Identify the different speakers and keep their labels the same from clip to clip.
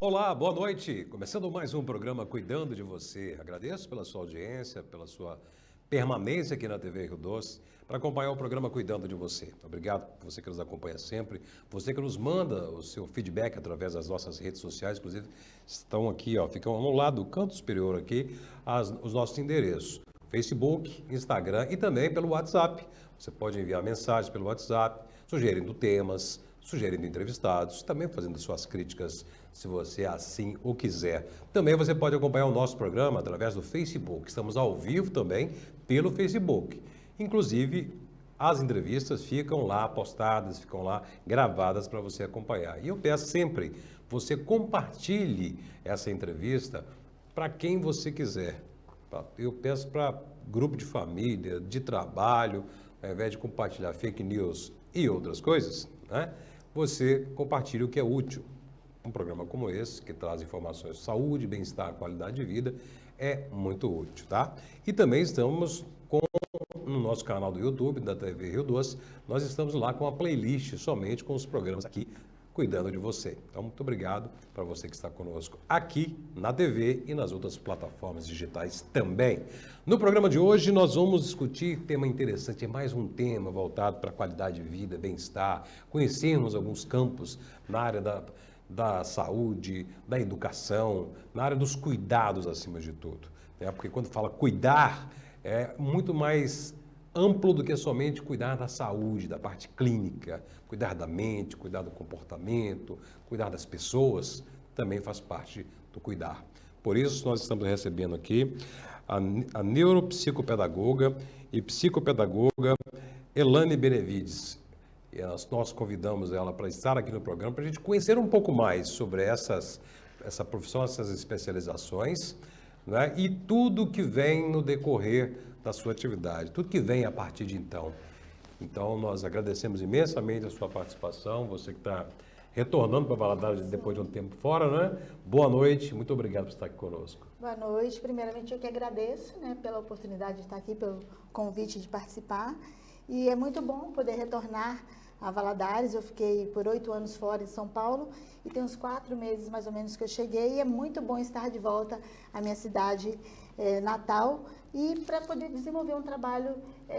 Speaker 1: Olá, boa noite. Começando mais um programa Cuidando de Você. Agradeço pela sua audiência, pela sua permanência aqui na TV Rio Doce para acompanhar o programa Cuidando de Você. Obrigado por você que nos acompanha sempre, você que nos manda o seu feedback através das nossas redes sociais, inclusive estão aqui, ficam ao lado do canto superior aqui os nossos endereços. Facebook, Instagram e também pelo WhatsApp. Você pode enviar mensagens pelo WhatsApp, sugerindo temas, sugerindo entrevistados, também fazendo suas críticas, se você assim o quiser. Também você pode acompanhar o nosso programa através do Facebook. Estamos ao vivo também pelo Facebook. Inclusive, as entrevistas ficam lá postadas, ficam lá gravadas para você acompanhar. E eu peço sempre, você compartilhe essa entrevista para quem você quiser. Eu peço para grupo de família, de trabalho, ao invés de compartilhar fake news e outras coisas, né? Você compartilha o que é útil. Um programa como esse, que traz informações de saúde, bem-estar, qualidade de vida, é muito útil, tá? E também estamos no nosso canal do YouTube, da TV Rio Doce, nós estamos lá com a playlist somente com os programas aqui, cuidando de você. Então, muito obrigado para você que está conosco aqui na TV e nas outras plataformas digitais também. No programa de hoje, nós vamos discutir tema interessante, é mais um tema voltado para a qualidade de vida, bem-estar, conhecermos alguns campos na área da saúde, da educação, na área dos cuidados acima de tudo, né? Porque quando fala cuidar, é muito mais amplo do que somente cuidar da saúde, da parte clínica, cuidar da mente, cuidar do comportamento, cuidar das pessoas, também faz parte do cuidar. Por isso, nós estamos recebendo aqui a neuropsicopedagoga e psicopedagoga Elane Benevides. E nós convidamos ela para estar aqui no programa para a gente conhecer um pouco mais sobre essa profissão, essas especializações, né? E tudo que vem no decorrer da sua atividade, tudo que vem a partir de então. Então, nós agradecemos imensamente a sua participação, você que está retornando para Valadares depois de um tempo fora, né? Boa noite, muito obrigado por estar aqui conosco.
Speaker 2: Boa noite, primeiramente eu que agradeço, né, pela oportunidade de estar aqui, pelo convite de participar, e é muito bom poder retornar a Valadares. Eu fiquei por 8 anos fora em São Paulo e tem uns 4 meses mais ou menos que eu cheguei, e é muito bom estar de volta à minha cidade natal e para poder desenvolver um trabalho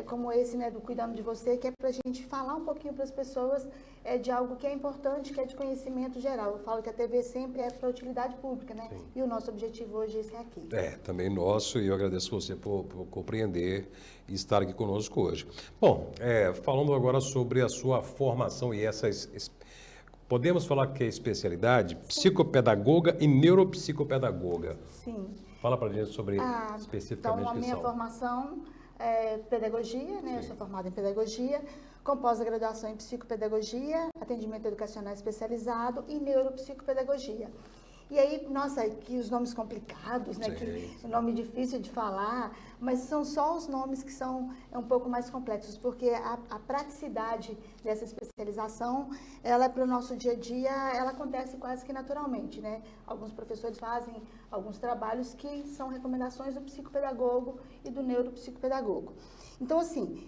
Speaker 2: como esse, né, do Cuidando de Você, que é para a gente falar um pouquinho para as pessoas de algo que é importante, que é de conhecimento geral. Eu falo que a TV sempre é para utilidade pública, né? Sim. E o nosso objetivo hoje é esse aqui.
Speaker 1: Também nosso, e eu agradeço você por compreender e estar aqui conosco hoje. Bom, falando agora sobre a sua formação e podemos falar que é especialidade? Sim. Psicopedagoga e neuropsicopedagoga.
Speaker 2: Sim.
Speaker 1: Fala para a gente sobre especificamente
Speaker 2: então, a minha formação é pedagogia, né? Sim. Eu sou formada em pedagogia, com pós-graduação em psicopedagogia, atendimento educacional especializado e neuropsicopedagogia. E aí, nossa, que os nomes complicados, né? Que nome difícil de falar, mas são só os nomes que são um pouco mais complexos, porque a praticidade dessa especialização, ela para o nosso dia a dia, ela acontece quase que naturalmente, né? Alguns professores fazem alguns trabalhos que são recomendações do psicopedagogo e do neuropsicopedagogo. Então, assim,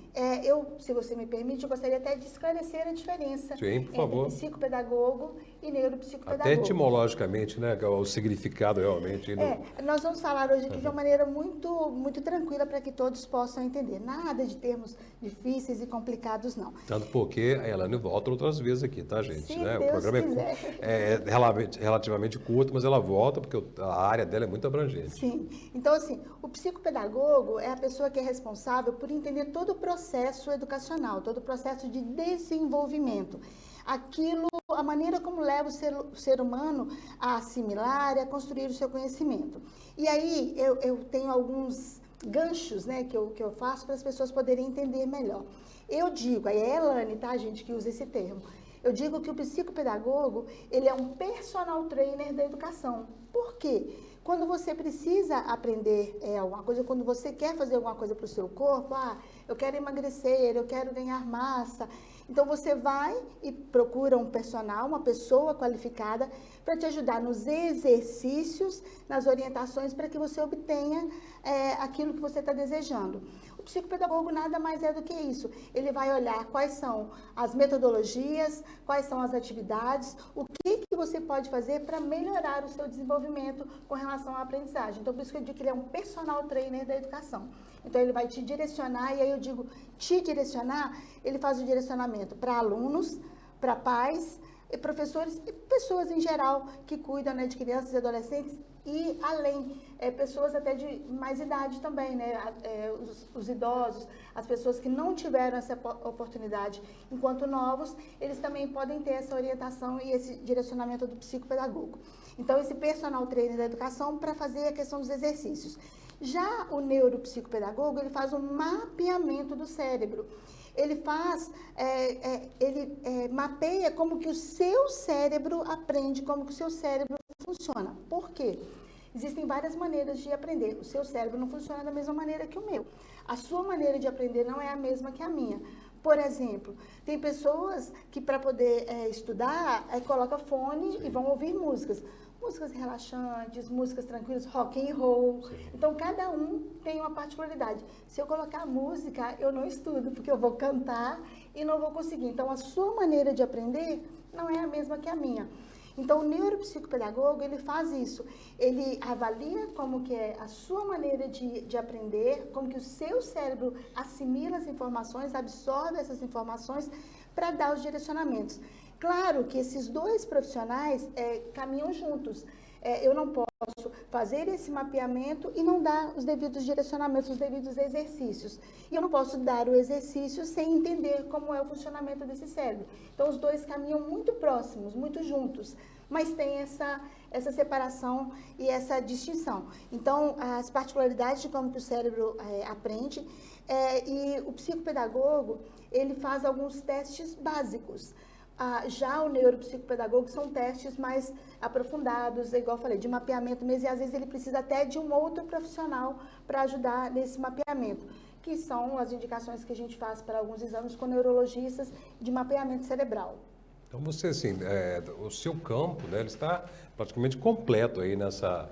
Speaker 2: se você me permite, eu gostaria até de esclarecer a diferença entre psicopedagogo e neuropsicopedagogo.
Speaker 1: Até etimologicamente, né? O significado realmente.
Speaker 2: Nós vamos falar hoje aqui de uma maneira muito, muito tranquila para que todos possam entender. Nada de termos difíceis e complicados, não.
Speaker 1: Tanto porque a Elane volta outras vezes aqui, tá, gente?
Speaker 2: Se
Speaker 1: né?
Speaker 2: Deus
Speaker 1: o programa
Speaker 2: quiser.
Speaker 1: é relativamente curto, mas ela volta porque a área dela é muito abrangente.
Speaker 2: Sim. Então, assim, o psicopedagogo é a pessoa que é responsável por entender todo o processo educacional, todo o processo de desenvolvimento. A maneira como leva o ser humano a assimilar e a construir o seu conhecimento. E aí eu tenho alguns ganchos, né, que eu faço para as pessoas poderem entender melhor. Eu digo, aí é a Elane, tá, gente, que usa esse termo. Eu digo que o psicopedagogo, ele é um personal trainer da educação. Por quê? Quando você precisa aprender alguma coisa, quando você quer fazer alguma coisa para o seu corpo, eu quero emagrecer, eu quero ganhar massa. Então, você vai e procura um personal, uma pessoa qualificada, para te ajudar nos exercícios, nas orientações, para que você obtenha aquilo que você está desejando. O O psicopedagogo nada mais é do que isso. Ele vai olhar quais são as metodologias, quais são as atividades, o que você pode fazer para melhorar o seu desenvolvimento com relação à aprendizagem. Então, por isso que eu digo que ele é um personal trainer da educação. Então, ele vai te direcionar, e aí eu digo, te direcionar, ele faz o direcionamento para alunos, para pais, e professores e pessoas em geral que cuidam, né, de crianças e adolescentes, e além, pessoas até de mais idade também, né, os idosos, as pessoas que não tiveram essa oportunidade enquanto novos, eles também podem ter essa orientação e esse direcionamento do psicopedagogo. Então, esse personal trainer da educação para fazer a questão dos exercícios. Já o neuropsicopedagogo, ele faz um mapeamento do cérebro. Ele faz, mapeia como que o seu cérebro aprende, como que o seu cérebro funciona. Por quê? Existem várias maneiras de aprender. O seu cérebro não funciona da mesma maneira que o meu. A sua maneira de aprender não é a mesma que a minha. Por exemplo, tem pessoas que para poder estudar, colocam fone e vão ouvir músicas. Músicas relaxantes, músicas tranquilas, rock and roll. Sim. Então, cada um tem uma particularidade. Se eu colocar música, eu não estudo, porque eu vou cantar e não vou conseguir. Então, a sua maneira de aprender não é a mesma que a minha. Então, o neuropsicopedagogo, ele faz isso. Ele avalia como que é a sua maneira de aprender, como que o seu cérebro assimila as informações, absorve essas informações para dar os direcionamentos. Claro que esses dois profissionais caminham juntos. Eu não posso fazer esse mapeamento e não dar os devidos direcionamentos, os devidos exercícios. E eu não posso dar o exercício sem entender como é o funcionamento desse cérebro. Então, os dois caminham muito próximos, muito juntos, mas tem essa separação e essa distinção. Então, as particularidades de como que o cérebro aprende, e o psicopedagogo, ele faz alguns testes básicos. Já o neuropsicopedagogo são testes mais aprofundados, igual eu falei, de mapeamento mesmo, e às vezes ele precisa até de um outro profissional para ajudar nesse mapeamento, que são as indicações que a gente faz para alguns exames com neurologistas de mapeamento cerebral.
Speaker 1: Então você, assim, o seu campo, né, ele está praticamente completo aí nessa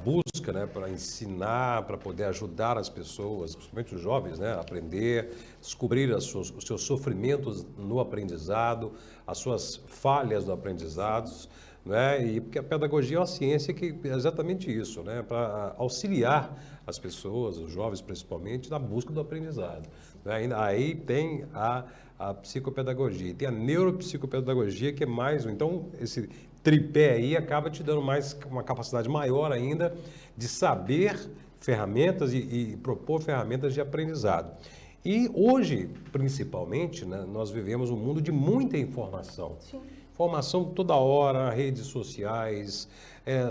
Speaker 1: busca, né, para ensinar, para poder ajudar as pessoas, principalmente os jovens, né, a aprender, descobrir os seus sofrimentos no aprendizado, as suas falhas no aprendizado, né, e porque a pedagogia é uma ciência que é exatamente isso, né, para auxiliar as pessoas, os jovens principalmente, na busca do aprendizado. Né? Aí tem a psicopedagogia, tem a neuropsicopedagogia, que é mais, então, esse tripé aí acaba te dando mais uma capacidade maior ainda de saber ferramentas e propor ferramentas de aprendizado. E hoje, principalmente, né, nós vivemos um mundo de muita informação.
Speaker 2: Sim.
Speaker 1: Informação toda hora, redes sociais,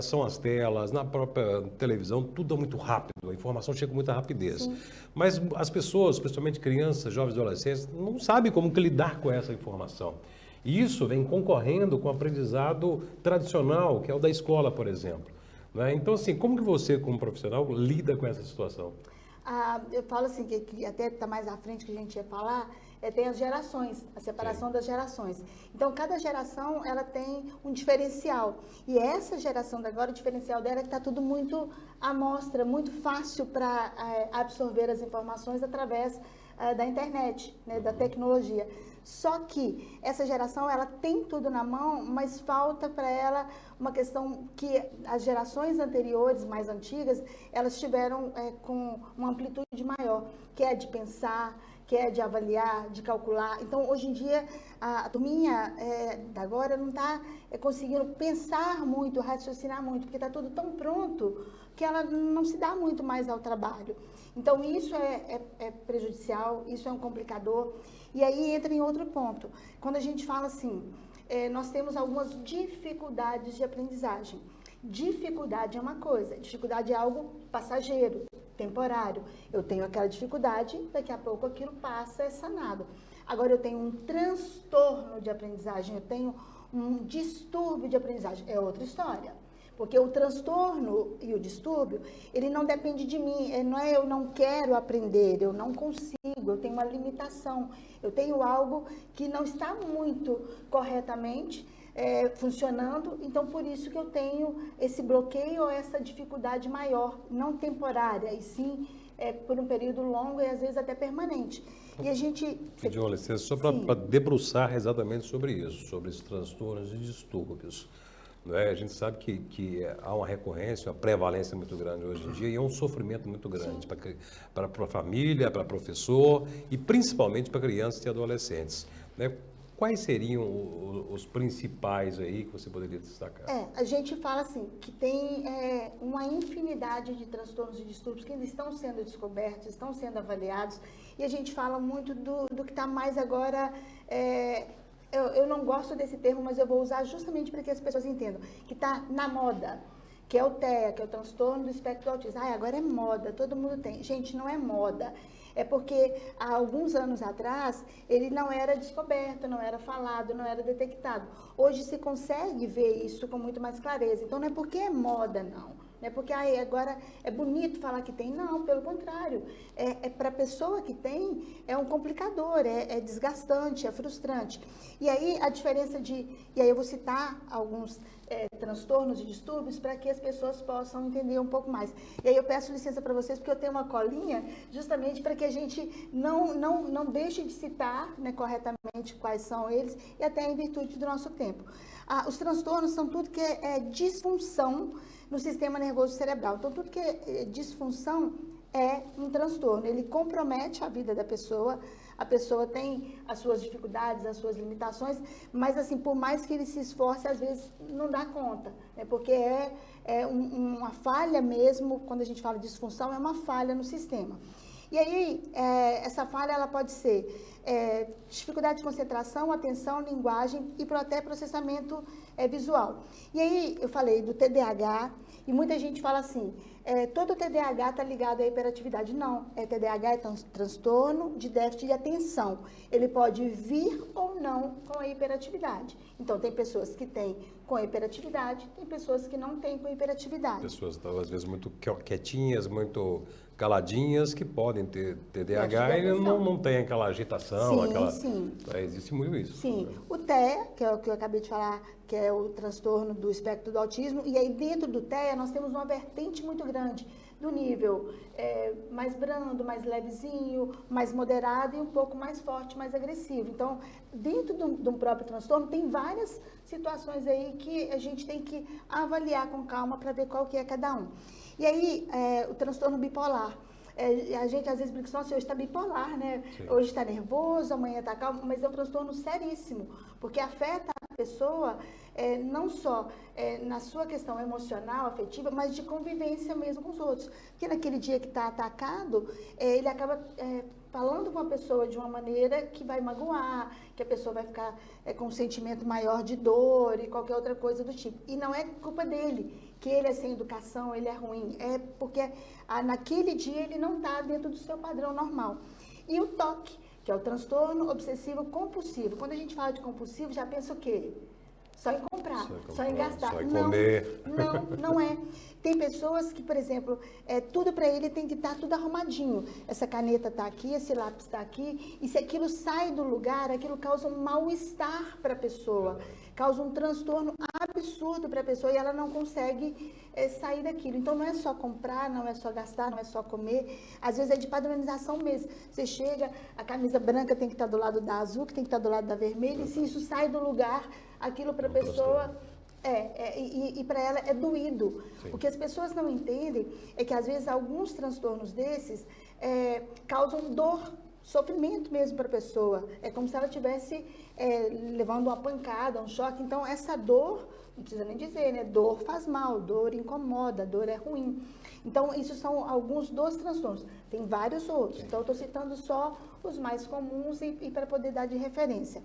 Speaker 1: são as telas, na própria televisão, tudo é muito rápido, a informação chega com muita rapidez.
Speaker 2: Sim.
Speaker 1: Mas as pessoas, principalmente crianças, jovens e adolescentes, não sabem como que lidar com essa informação. E isso vem concorrendo com o aprendizado tradicional, que é o da escola, por exemplo. Né? Então, assim, como que você, como profissional, lida com essa situação?
Speaker 2: Eu falo assim, que até está mais à frente que a gente ia falar, tem as gerações, a separação das gerações. Então, cada geração, ela tem um diferencial. E essa geração de agora, o diferencial dela é que está tudo muito à mostra, muito fácil para absorver as informações através da internet, né, da tecnologia. Só que essa geração, ela tem tudo na mão, mas falta para ela uma questão que as gerações anteriores, mais antigas, elas tiveram com uma amplitude maior, que é de pensar, que é de avaliar, de calcular. Então, hoje em dia, a turminha da agora não está conseguindo pensar muito, raciocinar muito, porque está tudo tão pronto que ela não se dá muito mais ao trabalho. Então, isso é prejudicial, isso é um complicador. E aí entra em outro ponto. Quando a gente fala assim, nós temos algumas dificuldades de aprendizagem. Dificuldade é uma coisa, dificuldade é algo passageiro, temporário. Eu tenho aquela dificuldade, daqui a pouco aquilo passa, é sanado. Agora eu tenho um transtorno de aprendizagem, eu tenho um distúrbio de aprendizagem, é outra história. Porque o transtorno e o distúrbio, ele não depende de mim, não é eu não quero aprender, eu não consigo, eu tenho uma limitação, eu tenho algo que não está muito corretamente funcionando, então por isso que eu tenho esse bloqueio ou essa dificuldade maior, não temporária, e sim por um período longo e às vezes até permanente. E a gente...
Speaker 1: Pedir uma licença só para debruçar exatamente sobre isso, sobre os transtornos e distúrbios. Não é? A gente sabe que há uma recorrência, uma prevalência muito grande hoje em dia e é um sofrimento muito grande para a família, para professor e principalmente para crianças e adolescentes. Né? Quais seriam os principais aí que você poderia destacar?
Speaker 2: A gente fala assim, que tem uma infinidade de transtornos e distúrbios que ainda estão sendo descobertos, estão sendo avaliados, e a gente fala muito do que está mais agora... Eu não gosto desse termo, mas eu vou usar justamente para que as pessoas entendam, que está na moda, que é o TEA, que é o transtorno do espectro do autismo. Agora é moda, todo mundo tem. Gente, não é moda. É porque há alguns anos atrás ele não era descoberto, não era falado, não era detectado. Hoje se consegue ver isso com muito mais clareza. Então não é porque é moda, não. Não é porque agora é bonito falar que tem. Não, pelo contrário. Para a pessoa que tem, é um complicador, é desgastante, é frustrante. E aí a diferença e aí eu vou citar alguns transtornos e distúrbios para que as pessoas possam entender um pouco mais. E aí eu peço licença para vocês, porque eu tenho uma colinha justamente para que a gente não deixe de citar, né, corretamente quais são eles e até em virtude do nosso tempo. Os transtornos são tudo que é disfunção no sistema nervoso cerebral. Então, tudo que é disfunção é um transtorno. Ele compromete a vida da pessoa, a pessoa tem as suas dificuldades, as suas limitações, mas, assim, por mais que ele se esforce, às vezes não dá conta, né? Porque uma falha mesmo, quando a gente fala de disfunção, é uma falha no sistema. E aí, essa falha ela pode ser dificuldade de concentração, atenção, linguagem e até processamento visual. E aí, eu falei do TDAH, e muita gente fala assim, todo TDAH está ligado à hiperatividade. Não, TDAH é transtorno de déficit de atenção. Ele pode vir ou não com a hiperatividade. Então, tem pessoas que têm com hiperatividade, tem pessoas que não têm com hiperatividade.
Speaker 1: Pessoas, às vezes, muito quietinhas, muito caladinhas, que podem ter TDAH e não tem aquela agitação.
Speaker 2: Sim.
Speaker 1: Existe muito isso.
Speaker 2: Sim.
Speaker 1: Né?
Speaker 2: O TEA, que é o que eu acabei de falar, que é o transtorno do espectro do autismo, e aí dentro do TEA nós temos uma vertente muito grande, do nível mais brando, mais levezinho, mais moderado e um pouco mais forte, mais agressivo. Então, dentro de um próprio transtorno, tem várias situações aí que a gente tem que avaliar com calma para ver qual que é cada um. E aí, o transtorno bipolar. A gente às vezes brinca, nossa, hoje está bipolar, né? Sim. Hoje está nervoso, amanhã está calmo, mas é um transtorno seríssimo, porque afeta a pessoa não só na sua questão emocional, afetiva, mas de convivência mesmo com os outros. Porque naquele dia que está atacado, ele acaba falando com a pessoa de uma maneira que vai magoar, que a pessoa vai ficar com um sentimento maior de dor e qualquer outra coisa do tipo. E não é culpa dele, que ele é sem educação, ele é ruim. É porque naquele dia ele não está dentro do seu padrão normal. E o TOC, que é o transtorno obsessivo compulsivo. Quando a gente fala de compulsivo, já pensa o quê? Só em comprar, só em gastar.
Speaker 1: Só em comer.
Speaker 2: Não é. Tem pessoas que, por exemplo, tudo para ele tem que estar tudo arrumadinho. Essa caneta está aqui, esse lápis está aqui. E se aquilo sai do lugar, aquilo causa um mal-estar para a pessoa. Causa um transtorno absurdo para a pessoa e ela não consegue sair daquilo. Então, não é só comprar, não é só gastar, não é só comer. Às vezes é de padronização mesmo. Você chega, a camisa branca tem que estar do lado da azul, que tem que estar do lado da vermelha. E se isso sai do lugar, aquilo para a pessoa... e para ela é doído. Sim. O que as pessoas não entendem é que, às vezes, alguns transtornos desses causam dor, sofrimento mesmo para a pessoa. É como se ela estivesse levando uma pancada, um choque. Então, essa dor, não precisa nem dizer, né? Dor faz mal, dor incomoda, dor é ruim. Então, isso são alguns dos transtornos. Tem vários outros. Sim. Então, eu estou citando só os mais comuns e para poder dar de referência.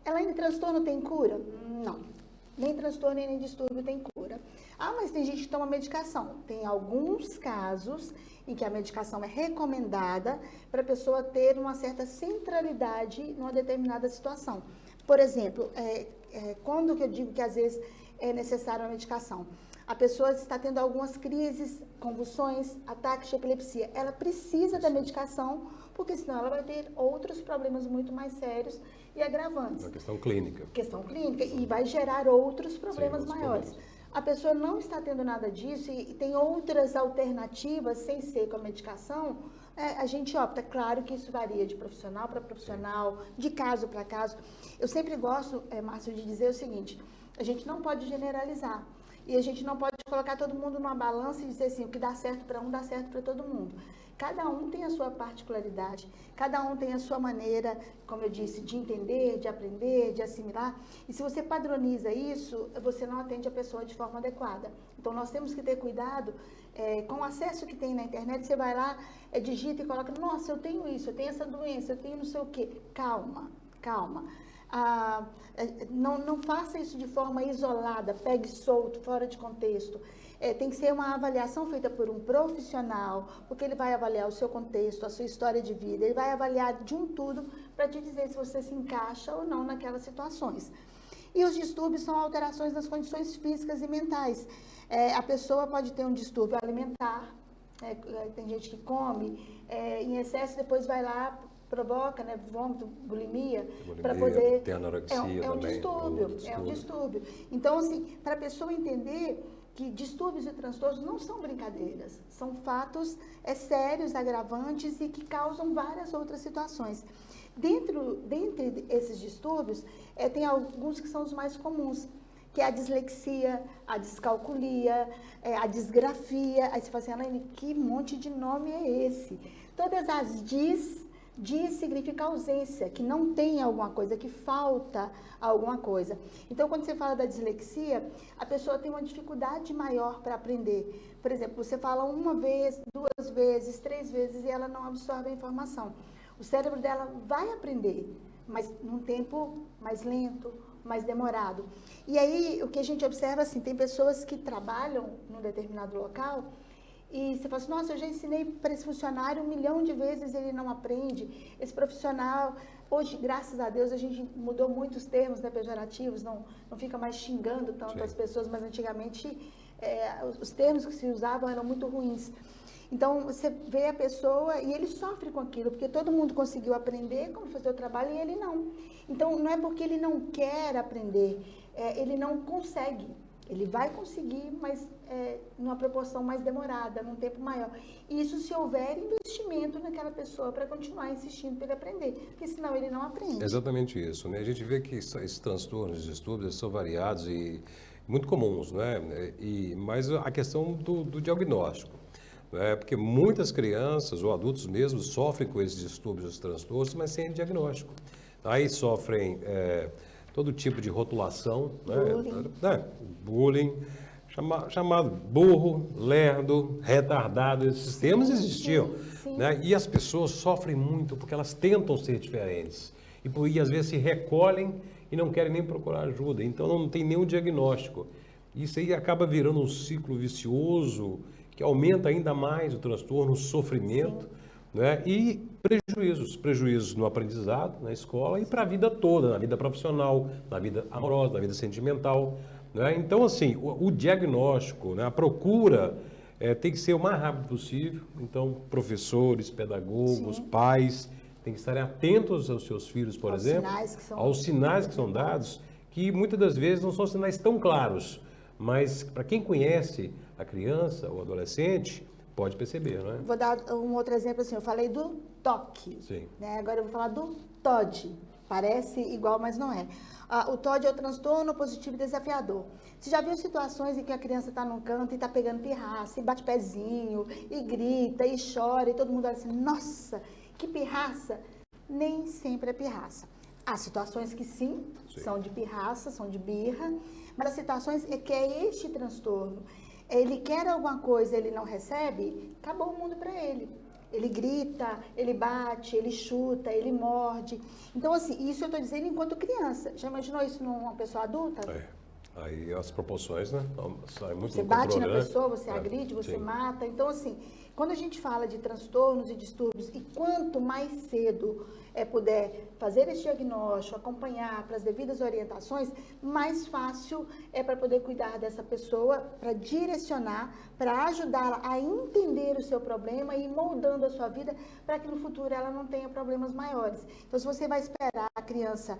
Speaker 2: Elaine, transtorno tem cura? Não. Nem transtorno nem distúrbio tem cura. Mas tem gente que toma medicação. Tem alguns casos em que a medicação é recomendada para a pessoa ter uma certa centralidade numa determinada situação. Por exemplo, quando que eu digo que às vezes é necessária uma medicação? A pessoa está tendo algumas crises, convulsões, ataques de epilepsia. Ela precisa da medicação, porque senão ela vai ter outros problemas muito mais sérios e agravantes.
Speaker 1: Uma questão clínica.
Speaker 2: Questão clínica, e vai gerar outros problemas maiores. a pessoa não está tendo nada disso e tem outras alternativas sem ser com a medicação, a gente opta. Claro que isso varia de profissional para profissional, de caso para caso. Eu sempre gosto, Márcio, de dizer o seguinte, a gente não pode generalizar. E a gente não pode colocar todo mundo numa balança e dizer assim, o que dá certo para um, dá certo para todo mundo. Cada um tem a sua particularidade, cada um tem a sua maneira, como eu disse, de entender, de aprender, de assimilar. E se você padroniza isso, você não atende a pessoa de forma adequada. Então, nós temos que ter cuidado com o acesso que tem na internet. Você vai lá, digita e coloca, nossa, eu tenho isso, eu tenho essa doença, eu tenho não sei o quê. Calma, calma. Não faça isso de forma isolada, pegue solto, fora de contexto. Tem que ser uma avaliação feita por um profissional, porque ele vai avaliar o seu contexto, a sua história de vida, ele vai avaliar de um tudo para te dizer se você se encaixa ou não naquelas situações. E os distúrbios são alterações das condições físicas e mentais. A pessoa pode ter um distúrbio alimentar, tem gente que come em excesso, depois vai lá, provoca, né, vômito, bulimia, para poder...
Speaker 1: Tem anorexia
Speaker 2: é um
Speaker 1: também.
Speaker 2: É um distúrbio. Então, assim, para a pessoa entender que distúrbios e transtornos não são brincadeiras, são fatos sérios, agravantes e que causam várias outras situações. Dentre esses distúrbios, tem alguns que são os mais comuns, que é a dislexia, a descalculia, a disgrafia. Aí você fala assim, Elaine, que monte de nome é esse? Todas as dis significa ausência, que não tem alguma coisa, que falta alguma coisa. Então, quando você fala da dislexia, a pessoa tem uma dificuldade maior para aprender. Por exemplo, você fala uma vez, 2 vezes, 3 vezes e ela não absorve a informação. O cérebro dela vai aprender, mas num tempo mais lento, mais demorado. E aí, o que a gente observa, assim, tem pessoas que trabalham num determinado local e você fala assim, nossa, eu já ensinei para esse funcionário 1 milhão de vezes, ele não aprende. Esse profissional, hoje, graças a Deus, a gente mudou muitos termos, né, pejorativos, não fica mais xingando tanto as pessoas, mas antigamente os termos que se usavam eram muito ruins. Então, você vê a pessoa e ele sofre com aquilo, porque todo mundo conseguiu aprender como fazer o trabalho e ele não. Então, não é porque ele não quer aprender, ele não consegue. Ele vai conseguir, mas numa proporção mais demorada, num tempo maior. E isso se houver investimento naquela pessoa para continuar insistindo para ele aprender, porque senão ele não aprende.
Speaker 1: Exatamente isso, né? A gente vê que esses transtornos, distúrbios são variados e muito comuns, né? Mas a questão do diagnóstico, né? Porque muitas crianças ou adultos mesmo sofrem com esses distúrbios, os transtornos, mas sem diagnóstico. Aí sofrem todo tipo de rotulação, bullying, chamado burro, lerdo, retardado, esses termos existiam.
Speaker 2: Sim.
Speaker 1: Né? E as pessoas sofrem muito porque elas tentam ser diferentes. E às vezes se recolhem e não querem nem procurar ajuda. Então não tem nenhum diagnóstico. Isso aí acaba virando um ciclo vicioso que aumenta ainda mais o transtorno, o sofrimento. Né? E prejuízos no aprendizado, na escola e para a vida toda, na vida profissional, na vida amorosa, na vida sentimental. Né? Então, assim, o diagnóstico, né? A procura tem que ser o mais rápido possível. Então, professores, pedagogos, pais, têm que estarem atentos aos seus filhos, por exemplo, aos sinais que são dados, que muitas das vezes não são sinais tão claros, mas para quem conhece a criança ou adolescente, pode perceber, não é?
Speaker 2: Vou dar um outro exemplo assim, eu falei do TOC, né? Agora eu vou falar do TOD, parece igual, mas não é. O TOD é o transtorno positivo desafiador. Você já viu situações em que a criança está num canto e está pegando pirraça, e bate pezinho, e grita, e chora, e todo mundo olha assim, nossa, que pirraça. Nem sempre é pirraça. Há situações que sim, são de pirraça, são de birra, mas as situações é que é este transtorno. Ele quer alguma coisa, ele não recebe, acabou o mundo para ele. Ele grita, ele bate, ele chuta, ele morde. Então, assim, isso eu estou dizendo enquanto criança. Já imaginou isso numa pessoa adulta?
Speaker 1: Aí as proporções, né? Sai muito
Speaker 2: você bate na pessoa, você agride, você mata. Então, assim, quando a gente fala de transtornos e distúrbios, e quanto mais cedo puder fazer esse diagnóstico, acompanhar para as devidas orientações, mais fácil é para poder cuidar dessa pessoa, para direcionar, para ajudá-la a entender o seu problema e ir moldando a sua vida para que no futuro ela não tenha problemas maiores. Então, se você vai esperar a criança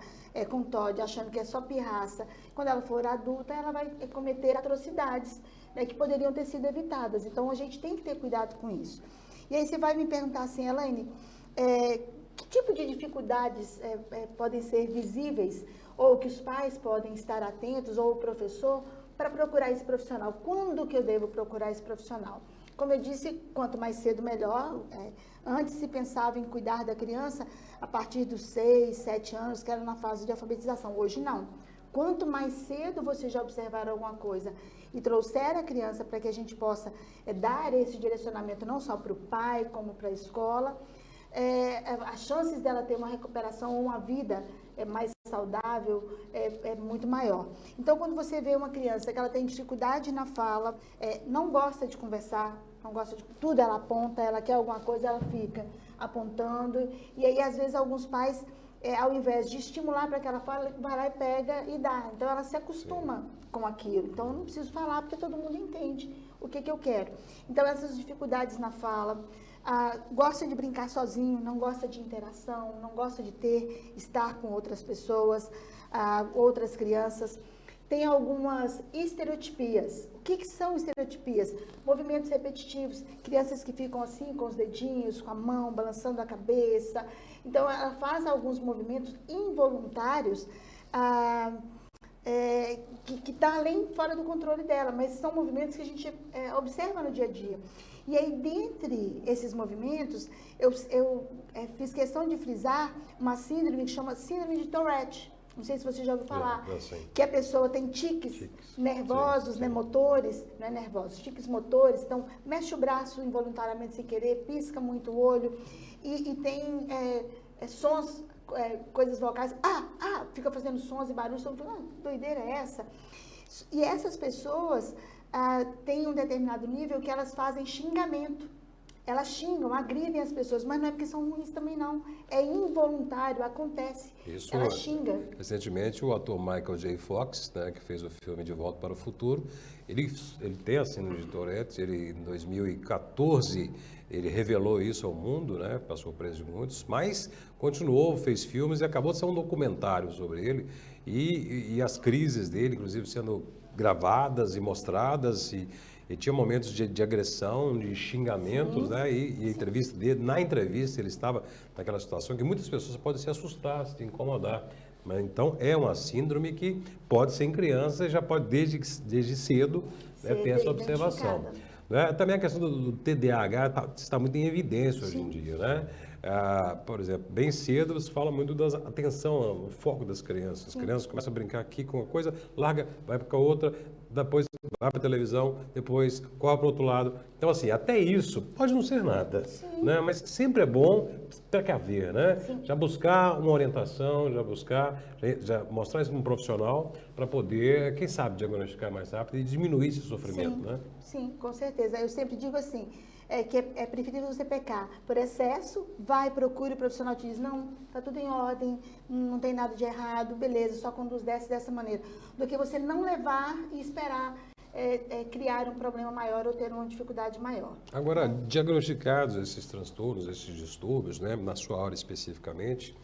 Speaker 2: com TOD, achando que é só pirraça, quando ela for adulta, ela vai cometer atrocidades, né, que poderiam ter sido evitadas. Então, a gente tem que ter cuidado com isso. E aí você vai me perguntar assim, Elaine, que tipo de dificuldades podem ser visíveis ou que os pais podem estar atentos ou o professor para procurar esse profissional? Quando que eu devo procurar esse profissional? Como eu disse, quanto mais cedo melhor. Antes se pensava em cuidar da criança a partir dos 6, 7 anos, que era na fase de alfabetização. Hoje não. Quanto mais cedo você já observar alguma coisa e trouxer a criança para que a gente possa dar esse direcionamento não só para o pai, como para a escola, as chances dela ter uma recuperação ou uma vida mais saudável é muito maior. Então, quando você vê uma criança que ela tem dificuldade na fala, não gosta de conversar, não gosta de tudo, ela aponta, ela quer alguma coisa, ela fica apontando. E aí, às vezes, alguns pais, ao invés de estimular para que ela fale, vai lá e pega e dá. Então, ela se acostuma com aquilo. Então, eu não preciso falar porque todo mundo entende o que eu quero. Então, essas dificuldades na fala, gosta de brincar sozinho, não gosta de interação, não gosta de estar com outras pessoas, outras crianças. Tem algumas estereotipias. O que são estereotipias? Movimentos repetitivos, crianças que ficam assim com os dedinhos, com a mão, balançando a cabeça. Então, ela faz alguns movimentos involuntários que está além, fora do controle dela, mas são movimentos que a gente observa no dia a dia. E aí, dentre esses movimentos, eu fiz questão de frisar uma síndrome que chama síndrome de Tourette. Não sei se você já ouviu falar. Que a pessoa tem tiques nervosos, né, motores, não é nervosos, tiques motores. Então, mexe o braço involuntariamente sem querer, pisca muito o olho e tem sons, coisas vocais. Fica fazendo sons e barulhos. Então, que doideira é essa? E essas pessoas têm um determinado nível que elas fazem xingamento. Elas xingam, agridem as pessoas, mas não é porque são ruins também não. É involuntário, acontece.
Speaker 1: Isso,
Speaker 2: ela xinga.
Speaker 1: Recentemente, o ator Michael J. Fox, né, que fez o filme De Volta para o Futuro, ele tem a síndrome de Tourette. Ele, em 2014, ele revelou isso ao mundo, né, para surpresa de muitos, mas continuou, fez filmes e acabou de ser um documentário sobre ele e as crises dele, inclusive, sendo gravadas e mostradas e tinha momentos de agressão, de xingamentos, né? E a entrevista dele, na entrevista ele estava naquela situação que muitas pessoas podem se assustar, se incomodar. Mas então é uma síndrome que pode ser em criança e já pode desde cedo, né, ter essa observação. Né? Também a questão do TDAH está muito em evidência hoje em dia, né? Por exemplo, bem cedo você fala muito da atenção, o foco das crianças. As crianças começam a brincar aqui com uma coisa, larga, vai para outra, depois vai para a televisão, depois corre para o outro lado. Então, assim, até isso pode não ser nada, né? Mas sempre é bom precaver, né? Já buscar uma orientação, já mostrar isso para um profissional para poder, quem sabe, diagnosticar mais rápido e diminuir esse sofrimento, né?
Speaker 2: Sim, com certeza. Eu sempre digo assim, que é preferível você pecar por excesso, procure o profissional te diz, não, tá tudo em ordem, não tem nada de errado, beleza, só conduz dessa maneira, do que você não levar e esperar criar um problema maior ou ter uma dificuldade maior.
Speaker 1: Agora, diagnosticados esses transtornos, esses distúrbios, né, na sua área especificamente,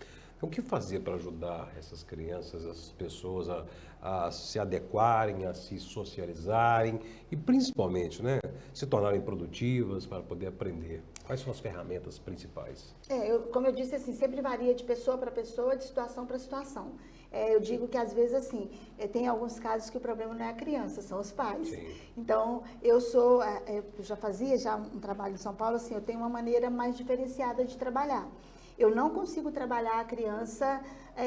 Speaker 1: o que fazer para ajudar essas crianças, essas pessoas a se adequarem, a se socializarem e principalmente, né, se tornarem produtivas para poder aprender? Quais são as ferramentas principais?
Speaker 2: Como eu disse, assim, sempre varia de pessoa para pessoa, de situação para situação. Eu digo que às vezes assim, tem alguns casos que o problema não é a criança, são os pais.
Speaker 1: Sim.
Speaker 2: Então, eu já fazia um trabalho em São Paulo, assim, eu tenho uma maneira mais diferenciada de trabalhar. Eu não consigo trabalhar a criança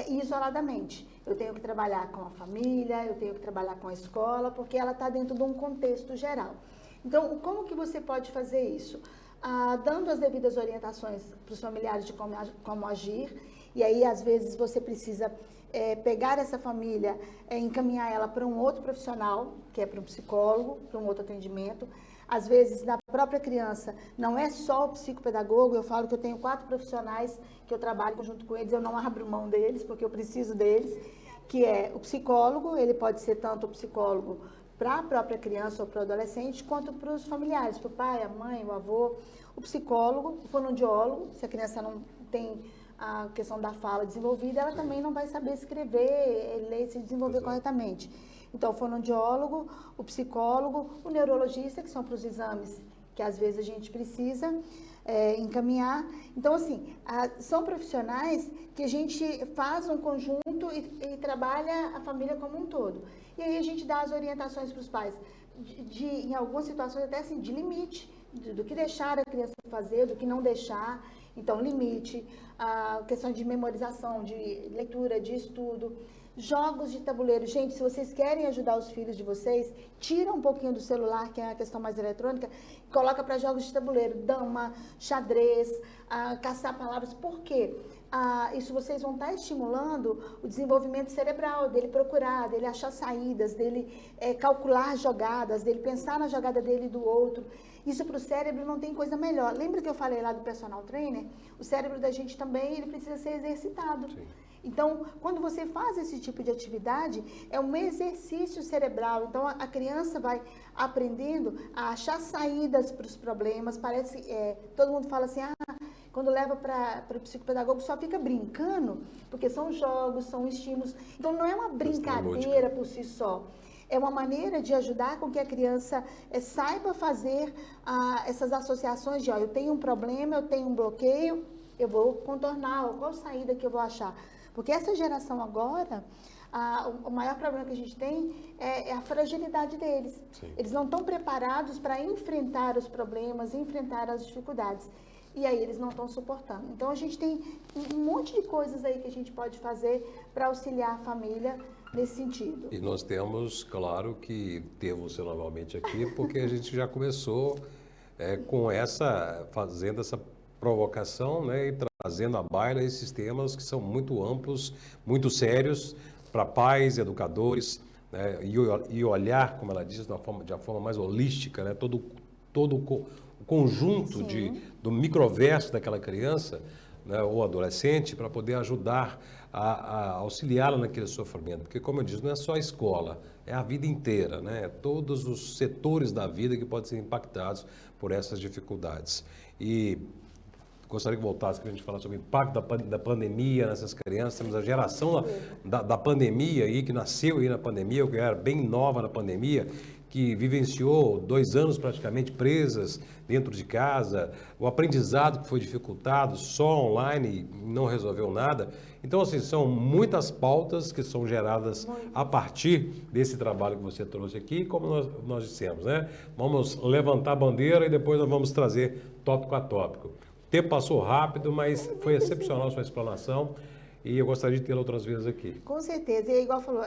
Speaker 2: isoladamente. Eu tenho que trabalhar com a família, eu tenho que trabalhar com a escola, porque ela está dentro de um contexto geral. Então, como que você pode fazer isso? Dando as devidas orientações para os familiares de como agir, e aí, às vezes, você precisa pegar essa família, encaminhar ela para um outro profissional, que é para um psicólogo, para um outro atendimento. Às vezes, na própria criança, não é só o psicopedagogo, eu falo que eu tenho 4 profissionais que eu trabalho junto com eles, eu não abro mão deles, porque eu preciso deles, que é o psicólogo, ele pode ser tanto o psicólogo para a própria criança ou para o adolescente, quanto para os familiares, para o pai, a mãe, o avô, o psicólogo, o fonoaudiólogo, se a criança não tem a questão da fala desenvolvida, ela também não vai saber escrever, ler, se desenvolver corretamente. Então, o fonoaudiólogo, o psicólogo, o neurologista, que são para os exames que às vezes a gente precisa encaminhar. Então, assim, são profissionais que a gente faz um conjunto e trabalha a família como um todo. E aí a gente dá as orientações para os pais, em algumas situações até assim, de limite, do que deixar a criança fazer, do que não deixar. Então, limite, a questão de memorização, de leitura, de estudo. Jogos de tabuleiro. Gente, se vocês querem ajudar os filhos de vocês, tira um pouquinho do celular, que é a questão mais eletrônica, e coloca para jogos de tabuleiro, dama, xadrez, caçar palavras. Por quê? Isso vocês vão estar estimulando o desenvolvimento cerebral, dele procurar, dele achar saídas, dele calcular jogadas, dele pensar na jogada dele e do outro. Isso para o cérebro não tem coisa melhor. Lembra que eu falei lá do personal trainer? O cérebro da gente também ele precisa ser exercitado. Sim. Então, quando você faz esse tipo de atividade, é um exercício cerebral. Então, a criança vai aprendendo a achar saídas para os problemas. Parece, todo mundo fala assim, quando leva para o psicopedagogo só fica brincando, porque são jogos, são estímulos. Então, não é uma brincadeira por si só. É uma maneira de ajudar com que a criança saiba fazer essas associações de, eu tenho um problema, eu tenho um bloqueio, eu vou contornar, qual saída que eu vou achar? Porque essa geração agora, o maior problema que a gente tem é a fragilidade deles. Sim. Eles não estão preparados para enfrentar os problemas, enfrentar as dificuldades. E aí eles não estão suportando. Então a gente tem um monte de coisas aí que a gente pode fazer para auxiliar a família nesse sentido.
Speaker 1: E nós temos, claro, que ter você novamente aqui, porque a gente já começou fazendo essa provocação, né, e trazendo à baila esses temas que são muito amplos, muito sérios para pais, educadores, né, e olhar, como ela diz, de uma forma mais holística, né, todo o conjunto do microverso daquela criança, né, ou adolescente, para poder ajudar a auxiliá-la naquele sofrimento. Porque, como eu disse, não é só a escola, é a vida inteira, né? Todos os setores da vida que podem ser impactados por essas dificuldades. E gostaria que voltasse para a gente falar sobre o impacto da pandemia nessas crianças. Temos a geração da pandemia aí, que nasceu aí na pandemia, que era bem nova na pandemia, que vivenciou 2 anos praticamente presas dentro de casa, o aprendizado que foi dificultado só online e não resolveu nada. Então, assim, são muitas pautas que são geradas a partir desse trabalho que você trouxe aqui, como nós dissemos, né? Vamos levantar a bandeira e depois nós vamos trazer tópico a tópico. O tempo passou rápido, mas foi excepcional a sua explanação. E eu gostaria de tê-la outras vezes aqui.
Speaker 2: Com certeza. E igual falou,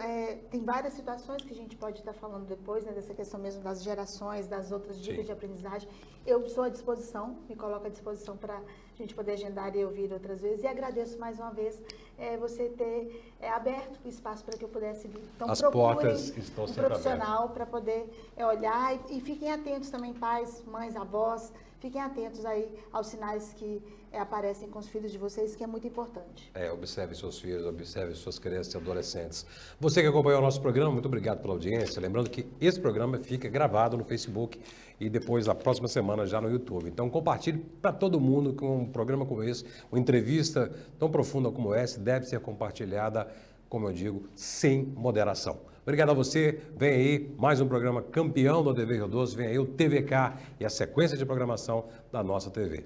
Speaker 2: tem várias situações que a gente pode estar falando depois, né, dessa questão mesmo das gerações, das outras dicas de aprendizagem. Eu sou à disposição, me coloco à disposição para a gente poder agendar e ouvir outras vezes. E agradeço mais uma vez você ter aberto o espaço para que eu pudesse vir. Então,
Speaker 1: as portas estão sempre
Speaker 2: profissional para poder olhar e fiquem atentos também, pais, mães, avós, fiquem atentos aí aos sinais que aparecem com os filhos de vocês, que é muito importante.
Speaker 1: Observe seus filhos, observe suas crianças e adolescentes. Você que acompanhou o nosso programa, muito obrigado pela audiência. Lembrando que esse programa fica gravado no Facebook e depois, na próxima semana, já no YouTube. Então, compartilhe para todo mundo que um programa como esse, uma entrevista tão profunda como essa, deve ser compartilhada, como eu digo, sem moderação. Obrigado a você. Vem aí mais um programa campeão da TV Rio Doce. Vem aí o TVK e a sequência de programação da nossa TV.